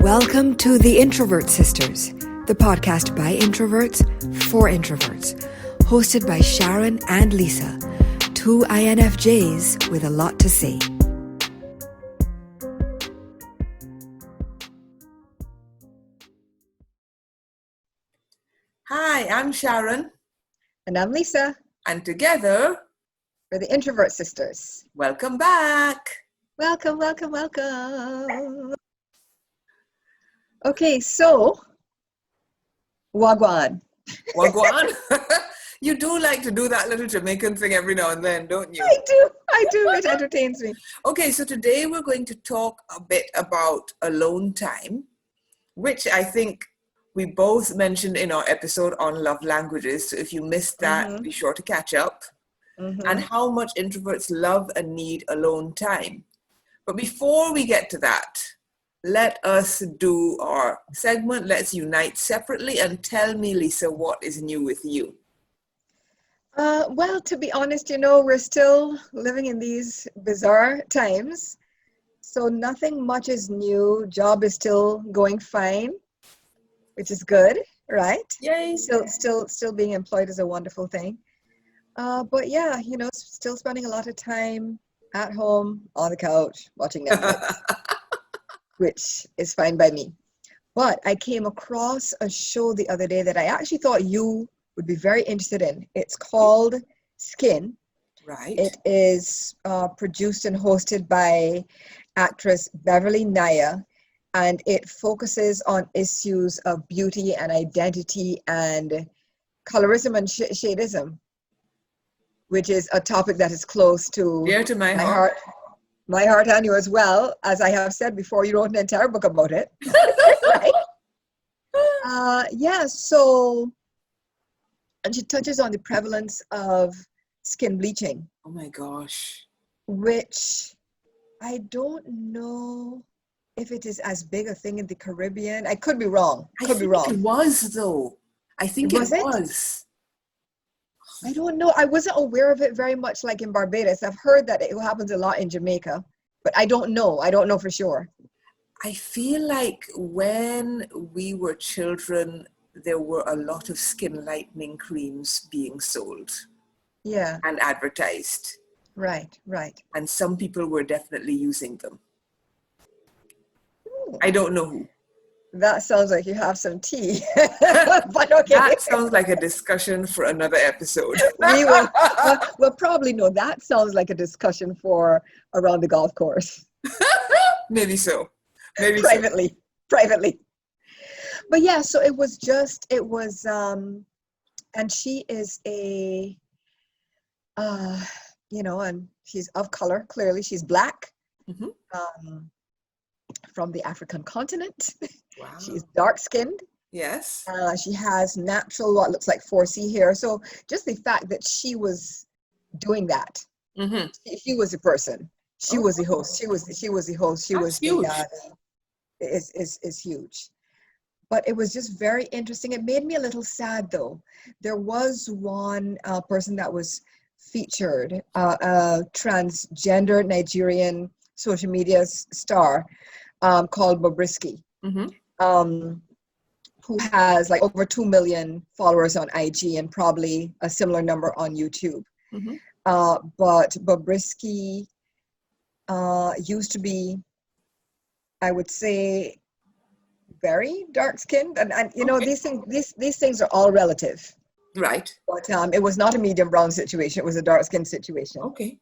Welcome to the Introvert Sisters, the podcast by introverts for introverts, hosted by Sharon and Lisa, two INFJs with a lot to say. Hi, I'm Sharon. And I'm Lisa. And together, we're the Introvert Sisters. Welcome back. Welcome, welcome, welcome. Okay, so, wagwan. Wagwan? You do like to do that little Jamaican thing every now and then, don't you? I do. It entertains me. Okay, so today we're going to talk a bit about alone time, which I think we both mentioned in our episode on love languages. So if you missed that, be sure to catch up. And how much introverts love and need alone time. But before we get to that, let us do our segment, Let's Unite Separately, and tell me, Lisa, what is new with you? Well, to be honest, we're still living in these bizarre times. So nothing much is new. Job is still going fine, which is good, right? Yay. Still being employed is a wonderful thing. But yeah, still spending a lot of time at home on the couch watching Netflix. Which is fine by me. But I came across a show the other day that I actually thought you would be very interested in. It's called Skin. Right. It is produced and hosted by actress Beverly Naya, and it focuses on issues of beauty and identity and colorism and shadeism, which is a topic that is close to dear to my heart. My heart and yours as well. As I have said before, you wrote an entire book about it. Right? So, and she touches on the prevalence of skin bleaching. Oh my gosh. Which I don't know if it is as big a thing in the Caribbean. I could be wrong. I think it was, though. I think it was. I don't know. I wasn't aware of it very much like in Barbados. I've heard that it happens a lot in Jamaica, but I don't know. I don't know for sure. I feel like when we were children, there were a lot of skin lightening creams being sold. Yeah. And advertised. Right. And some people were definitely using them. I don't know who. That sounds like you have some tea. But okay. That sounds like a discussion for another episode. We'll probably know. That sounds like a discussion for around the golf course. Maybe so. Privately. But yeah, so it was, and she is and she's of color, clearly. She's Black. From the African continent. Wow. She's dark-skinned. Yes. She has natural, what looks like 4C hair. So just the fact that she was doing that, she was a person. She was the host. She was the host. That's huge. Is huge. But it was just very interesting. It made me a little sad, though. There was one person that was featured, a transgender Nigerian social media star called Bobrisky, who has like over 2 million followers on IG and probably a similar number on YouTube. But Bobrisky used to be, I would say, very dark-skinned, and these things are all relative. Right. But it was not a medium brown situation. It was a dark-skinned situation. Okay.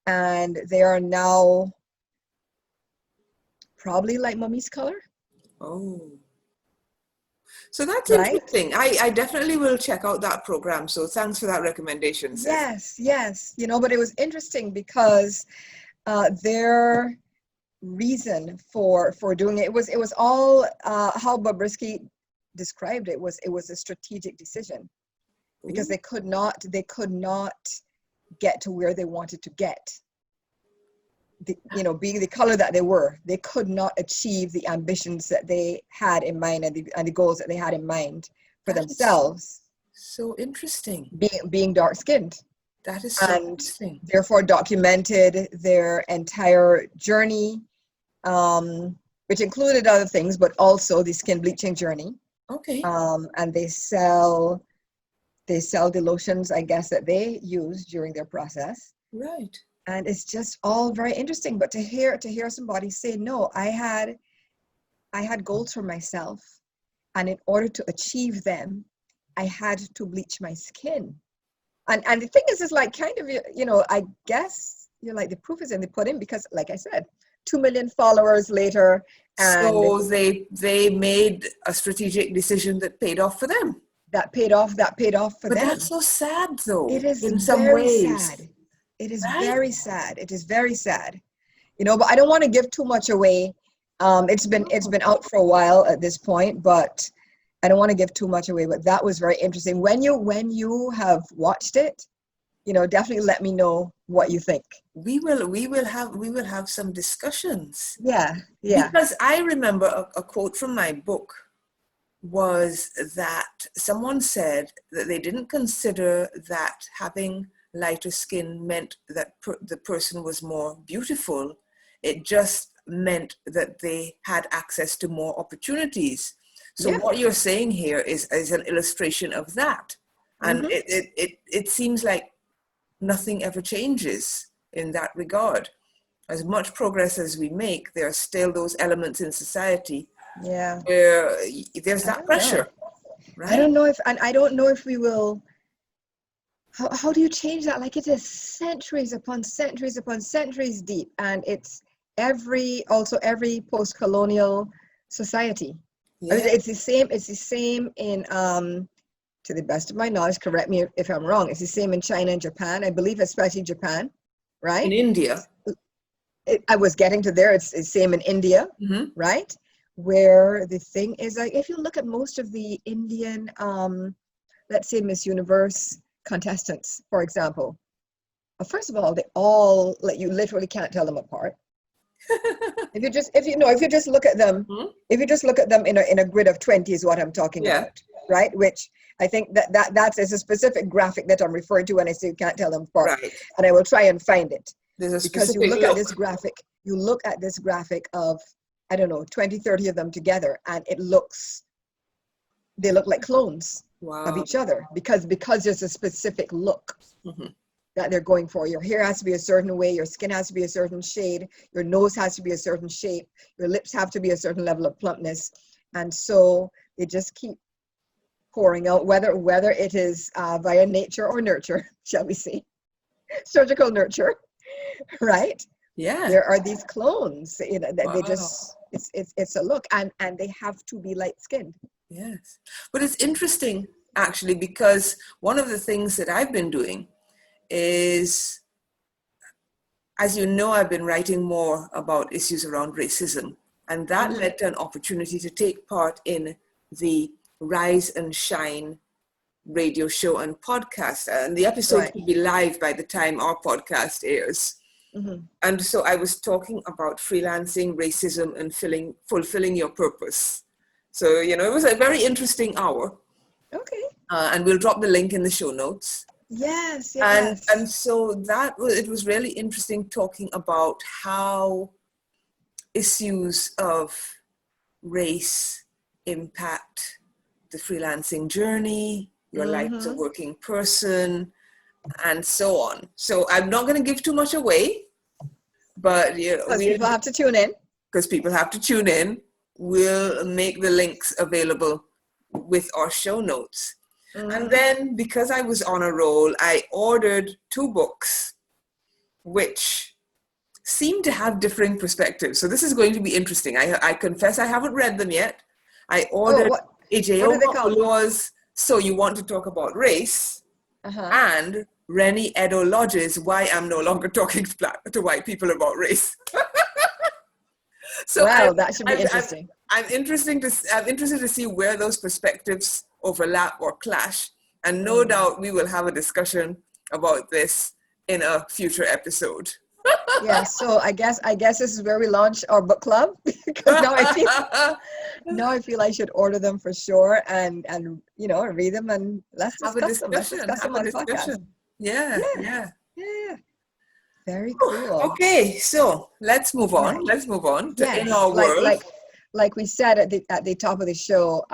And they are now probably like mummy's color. Oh. So that's interesting. I definitely will check out that program. So thanks for that recommendation. Sis. Yes. But it was interesting because their reason for doing it was all how Bobrisky described it was a strategic decision, because they could not get to where they wanted to get. Being the color that they were, they could not achieve the ambitions that they had in mind and the goals that they had in mind for themselves. So interesting. Being dark-skinned. That is so interesting. Therefore documented their entire journey which included other things, but also the skin bleaching journey. Okay. And they sell the lotions, I guess, that they use during their process. Right. And it's just all very interesting. But to hear somebody say, no, I had goals for myself, and in order to achieve them, I had to bleach my skin. And the thing is like kind of, I guess you're like, the proof is in the pudding, because like I said, 2 million followers later. And so they made a strategic decision that paid off for them. That paid off for but them. That's so sad, though. It is in some very ways. sad. It is Right? very sad. It is very sad. But I don't want to give too much away. It's been out for a while at this point, but I don't want to give too much away. But that was very interesting. When you have watched it, definitely let me know what you think. We will have some discussions. Yeah. Because I remember a quote from my book was that someone said that they didn't consider that having lighter skin meant that the person was more beautiful. It just meant that they had access to more opportunities. So what you're saying here is an illustration of that. And it seems like nothing ever changes in that regard. As much progress as we make, there are still those elements in society where there's that pressure. Right? I don't know if we will. How do you change that? Like, it is centuries upon centuries upon centuries deep, and it's every post-colonial society. Yeah. I mean, it's the same in to the best of my knowledge, correct me if I'm wrong, it's the same in China and Japan, I believe, especially Japan, right? In India. I was getting to there. It's the same in India, right? Where the thing is, like, if you look at most of the Indian, let's say Miss Universe contestants, for example, first of all, they all, like, you literally can't tell them apart. if you just look at them, in a grid of 20 is what I'm talking about, right? Which I think that's a specific graphic that I'm referring to when I say you can't tell them apart, Right. and I will try and find it. Because you look at this graphic of, I don't know, 20, 30 of them together, and they look like clones of each other, because there's a specific look that they're going for. Your hair has to be a certain way, your skin has to be a certain shade, your nose has to be a certain shape, your lips have to be a certain level of plumpness, and so they just keep pouring out, whether it is via nature or nurture, shall we say, surgical nurture. Right? Yeah. There are these clones, that they just, it's a look, and they have to be light skinned. Yes. But it's interesting, actually, because one of the things that I've been doing is, as you know, I've been writing more about issues around racism, and that led to an opportunity to take part in the Rise and Shine radio show and podcast, and the episode will be live by the time our podcast airs. And so I was talking about freelancing, racism, and fulfilling your purpose. So, it was a very interesting hour. Okay. And we'll drop the link in the show notes. Yes. And so it was really interesting talking about how issues of race impact the freelancing journey, your life as a working person, and so on. So I'm not going to give too much away, but people have to tune in. Because people have to tune in. We'll make the links available with our show notes. And then, because I was on a roll, I ordered 2 books, which seem to have differing perspectives. So this is going to be interesting. I confess I haven't read them yet. I ordered Ejeo Oluwa's So You Want to Talk About Race, and Rennie Edo Lodge's Why I'm No Longer Talking to White People About Race. So that should be interesting. I'm interested to see where those perspectives overlap or clash, and no doubt we will have a discussion about this in a future episode. Yeah, so I guess this is where we launch our book club, because now I feel I should order them for sure, and read them, and let's discuss them. Let's discuss them on the podcast. Yeah. Very cool. Okay, so let's move on. Right. Let's move on to Yes, In Our World. Like like we said at the top of the show,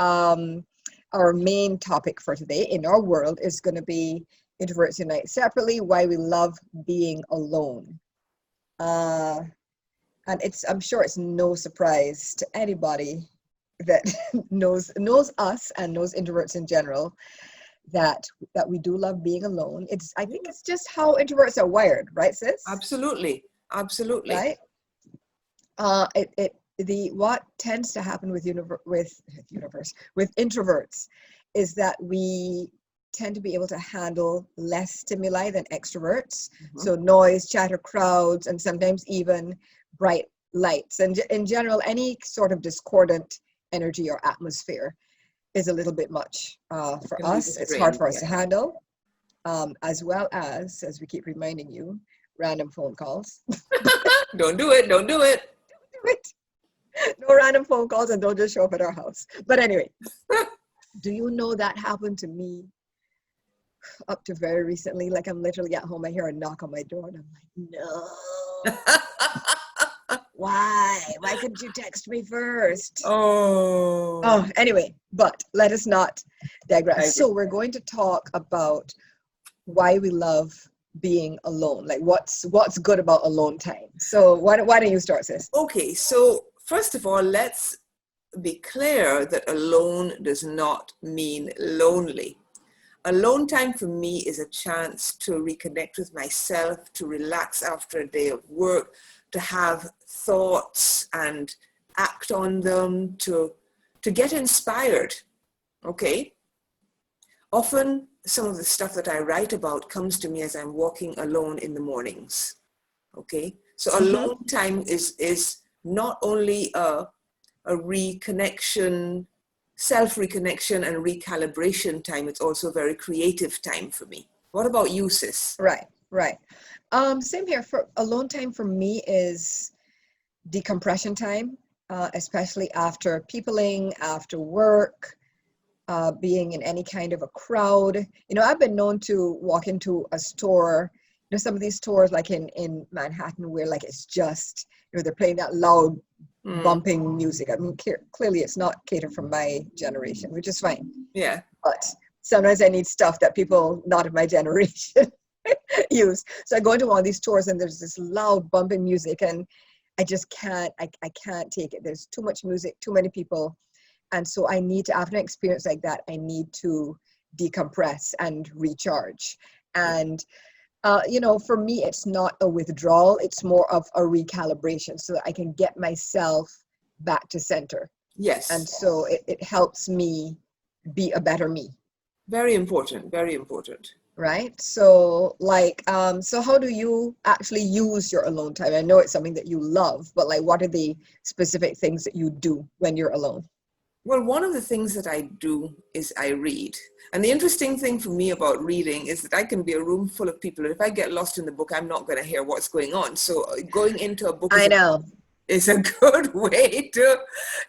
our main topic for today in our world is going to be Introverts Unite Separately, why we love being alone. And I'm sure it's no surprise to anybody that knows us and knows introverts in general that we do love being alone. I think it's just how introverts are wired, right, sis? Absolutely. Right? What tends to happen with introverts is that we tend to be able to handle less stimuli than extroverts. Mm-hmm. So noise, chatter, crowds, and sometimes even bright lights. And in general, any sort of discordant energy or atmosphere is a little bit much for us. It's hard for us to handle, as well as we keep reminding you, random phone calls. Don't do it. Don't do it. No random phone calls, and don't just show up at our house. But anyway, do you know that happened to me up to very recently? Like, I'm literally at home, I hear a knock on my door, and I'm like, no. Why couldn't you text me first? Anyway, but let us not digress. So we're going to talk about why we love being alone, like what's good about alone time. So why don't you start, sis? Okay, so first of all, let's be clear that alone does not mean lonely. Alone time for me is a chance to reconnect with myself, to relax after a day of work, to have thoughts and act on them, to get inspired, okay? Often some of the stuff that I write about comes to me as I'm walking alone in the mornings, okay? So alone time is not only a reconnection, self-reconnection and recalibration time, it's also a very creative time for me. What about you, sis? Right. Same here. For alone time for me is decompression time, especially after peopling, after work, being in any kind of a crowd. You know, I've been known to walk into a store, you know, some of these stores like in Manhattan where like it's just, you know, they're playing that loud bumping music. I mean, clearly it's not catered for my generation, which is fine. Yeah. But sometimes I need stuff that people not of my generation use. So I go into one of these stores and there's this loud bumping music and I just can't, I can't take it. There's too much music, too many people. And so I need to, after an experience like that, I need to decompress and recharge. And, you know, for me, it's not a withdrawal. It's more of a recalibration so that I can get myself back to center. Yes. And so it helps me be a better me. Very important, very important. Right? So like, so how do you actually use your alone time? I know it's something that you love, but like, what are the specific things that you do when you're alone? Well, one of the things that I do is I read. And the interesting thing for me about reading is that I can be a room full of people. And if I get lost in the book, I'm not going to hear what's going on. So going into a book is a good way to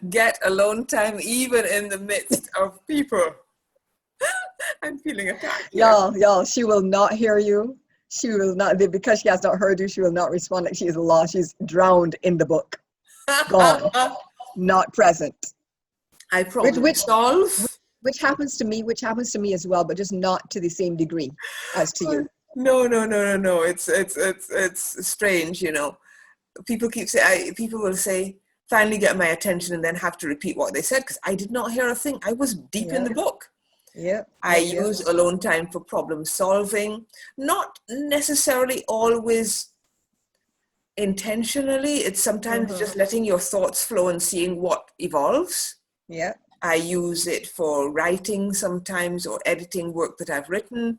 get alone time, even in the midst of people. I'm feeling attacked. Y'all, she will not hear you. She will not, because she has not heard you, she will not respond like she is lost. She's drowned in the book. Gone. Not present. I problem solve. Which happens to me as well, but just not to the same degree as to you. No. It's strange, you know. People will say, finally get my attention, and then have to repeat what they said because I did not hear a thing. I was deep in the book. Yeah. I use alone time for problem solving, not necessarily always intentionally. It's sometimes just letting your thoughts flow and seeing what evolves. Yeah. I use it for writing sometimes or editing work that I've written.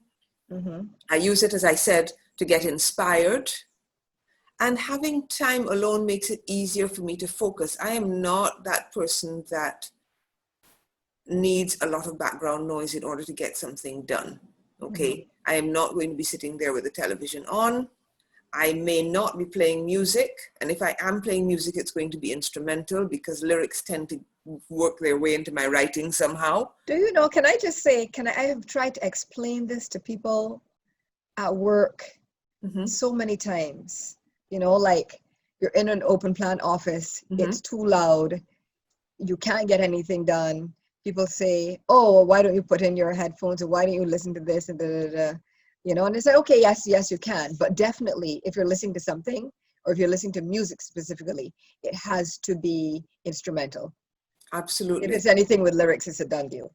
I use it, as I said, to get inspired. And having time alone makes it easier for me to focus. I am not that person that needs a lot of background noise in order to get something done. Okay. I am not going to be sitting there with the television on. I may not be playing music. And if I am playing music, it's going to be instrumental because lyrics tend to work their way into my writing somehow. Do you know, can I just say, I have tried to explain this to people at work so many times, you know, like you're in an open plan office, it's too loud. you can't get anything done, people say, oh, why don't you put in your headphones, or why don't you listen to this, and da, da, da. You know, and it's like, okay, yes, you can. But definitely, if you're listening to something, or if you're listening to music specifically, it has to be instrumental. Absolutely. If it's anything with lyrics, it's a done deal.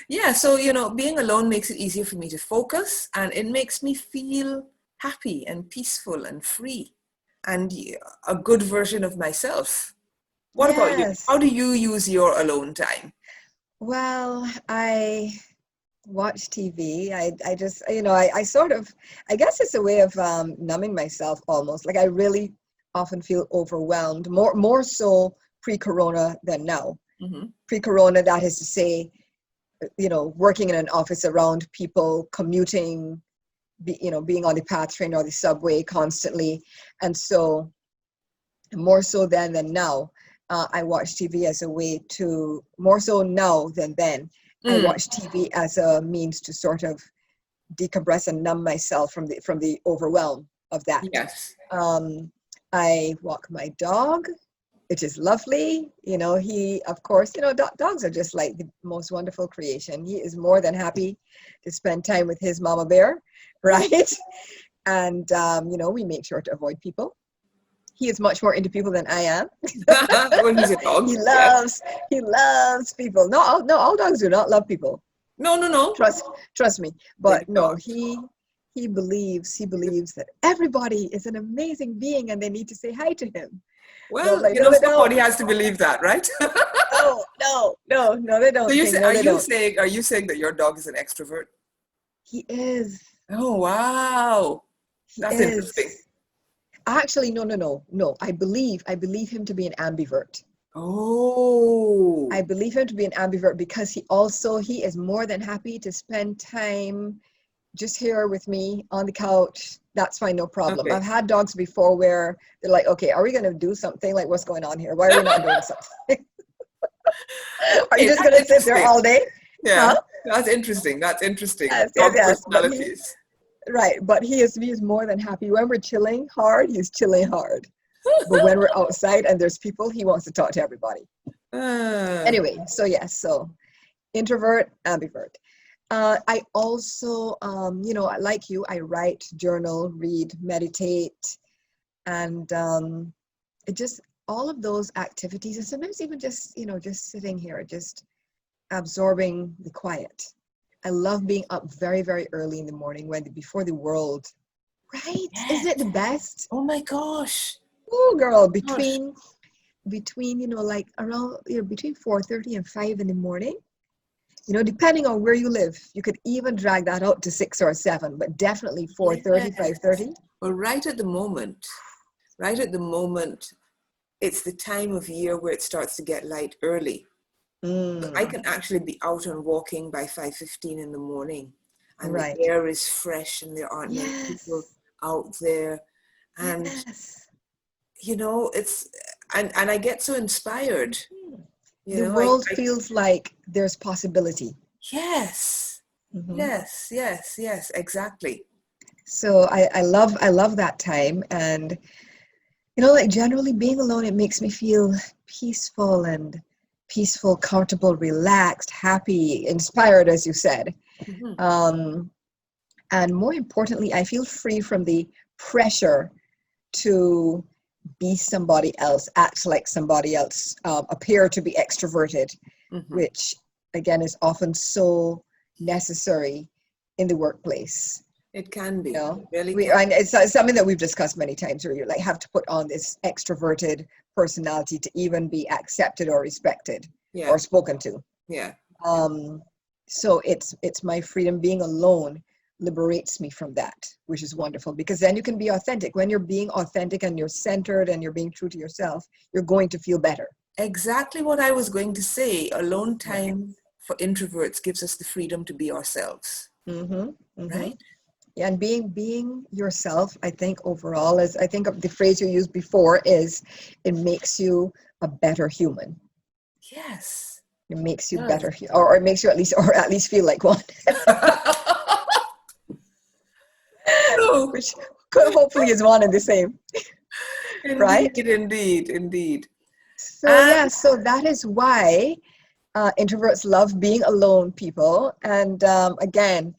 Yeah, so, being alone makes it easier for me to focus, and it makes me feel happy and peaceful and free and a good version of myself. What about you? How do you use your alone time? Well, I watch TV. I just, I sort of, I guess it's a way of numbing myself almost. Like I really often feel overwhelmed, more so pre-corona than now. Mm-hmm. Pre-corona, that is to say, working in an office around people, commuting, being on the PATH train or the subway constantly. And so more so then than now, I watch TV as a way to, more so now than then, I watch TV as a means to sort of decompress and numb myself from the overwhelm of that. Yes. I walk my dog, which is lovely. He, of course, dogs are just like the most wonderful creation. He is more than happy to spend time with his mama bear, right? And, we make sure to avoid people. He is much more into people than I am. Well, he's a dog. He loves people. No, all dogs do not love people. No. Trust me. But no, he believes that everybody is an amazing being and they need to say hi to him. Well, somebody has to believe that, right? No, they don't. So are you saying that your dog is an extrovert? He is. Oh, wow. That's interesting. Actually, no. I believe him to be an ambivert. Oh. I believe him to be an ambivert because he is more than happy to spend time just here with me on the couch. That's fine, no problem. Okay. I've had dogs before where they're like, okay, are we going to do something? Like, what's going on here? Why are we not doing something? Are you just going to sit there all day? Yeah, huh? That's interesting. Yes. Personalities. Right, but he is more than happy. When we're chilling hard, he's chilling hard. But when we're outside and there's people, he wants to talk to everybody. Anyway, so introvert, ambivert. I also, like you, I write, journal, read, meditate, and it just, all of those activities, and sometimes even just sitting here, just absorbing the quiet. I love being up very, very early in the morning before the world, right? Yes. Isn't it the best? Oh my gosh. Oh girl, between like around between 4:30 and 5 in the morning, depending on where you live, you could even drag that out to 6 or 7, but definitely 4:30, 5:30. Well, right at the moment, it's the time of year where it starts to get light early. So I can actually be out and walking by 5:15 in the morning, and the air is fresh and there aren't many people out there. And, it's, and I get so inspired. The world feels like there's possibility. Yes. Mm-hmm. Yes, exactly. So I love that time. And, like generally being alone, it makes me feel peaceful, comfortable, relaxed, happy, inspired, as you said. Mm-hmm. And more importantly, I feel free from the pressure to be somebody else, act like somebody else, appear to be extroverted, which again is often so necessary in the workplace. It can be. And it's something that we've discussed many times where you have to put on this extroverted personality to even be accepted or respected or spoken to. Yeah. So it's my freedom. Being alone liberates me from that, which is wonderful, because then you can be authentic. When you're being authentic and you're centered and you're being true to yourself, you're going to feel better. Exactly what I was going to say. Alone time for introverts gives us the freedom to be ourselves. Right? Yeah, and being yourself, I think overall, is, I think the phrase you used before is, it makes you a better human. Yes. It makes you better, or it makes you at least feel like one. Which hopefully is one and the same. Indeed. So that is why introverts love being alone, people. And again,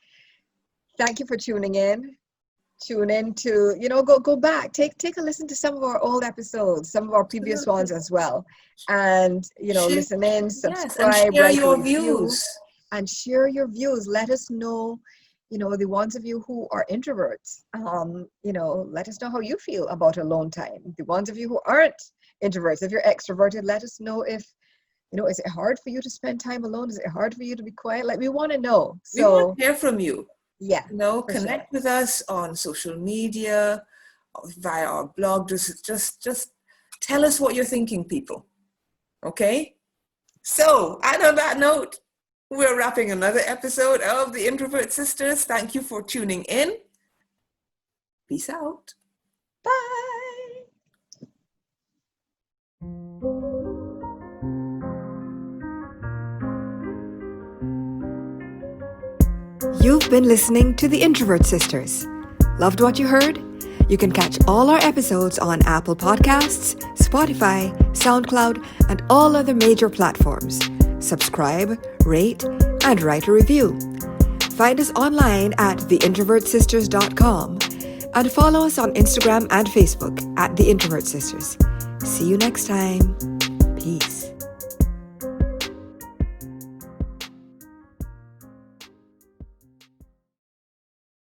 thank you for tuning in. Tune in to, go back, take a listen to some of our old episodes, some of our previous ones as well. And, listen in, subscribe, and share write your a review, views. and share your views. Let us know, the ones of you who are introverts, let us know how you feel about alone time. The ones of you who aren't introverts, if you're extroverted, let us know if, is it hard for you to spend time alone? Is it hard for you to be quiet? Like, we want to know. We want to hear from you. Yeah. Connect with us on social media, via our blog. Just tell us what you're thinking, people. Okay? So, and on that note, we're wrapping another episode of the Introvert Sisters. Thank you for tuning in. Peace out. Bye. You've been listening to the Introvert Sisters. Loved what you heard? You can catch all our episodes on Apple Podcasts, Spotify, SoundCloud, and all other major platforms. Subscribe, rate, and write a review. Find us online at theintrovertsisters.com and follow us on Instagram and Facebook at The Introvert Sisters. See you next time. Peace.